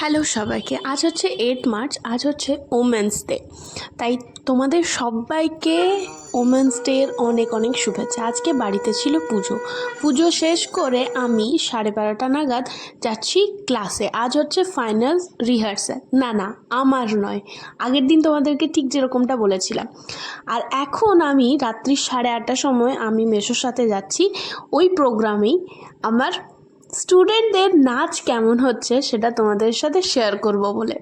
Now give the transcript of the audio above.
Hello সবাইকে, আজ হচ্ছে 8 মার্চ, আজ হচ্ছে ওমেন্স ডে। তাই তোমাদের সবাইকে ওমেন্স ডের অনেক অনেক শুভেচ্ছা। আজকে বাড়িতে ছিল পুজো। পুজো শেষ করে আমি 12:30 নাগাদ যাচ্ছি ক্লাসে। আজ হচ্ছে ফাইনাল রিহার্সাল। না, আমার নয়, আগের দিন তোমাদেরকে ঠিক যেরকমটা বলেছিলাম। আর এখন আমি রাত্রি 8:30টার সময় আমি মেসোর সাথে যাচ্ছি ওই প্রোগ্রামেই। আমার স্টুডেন্টদের নাচ কেমন হচ্ছে সেটা তোমাদের সাথে শেয়ার করব বলে।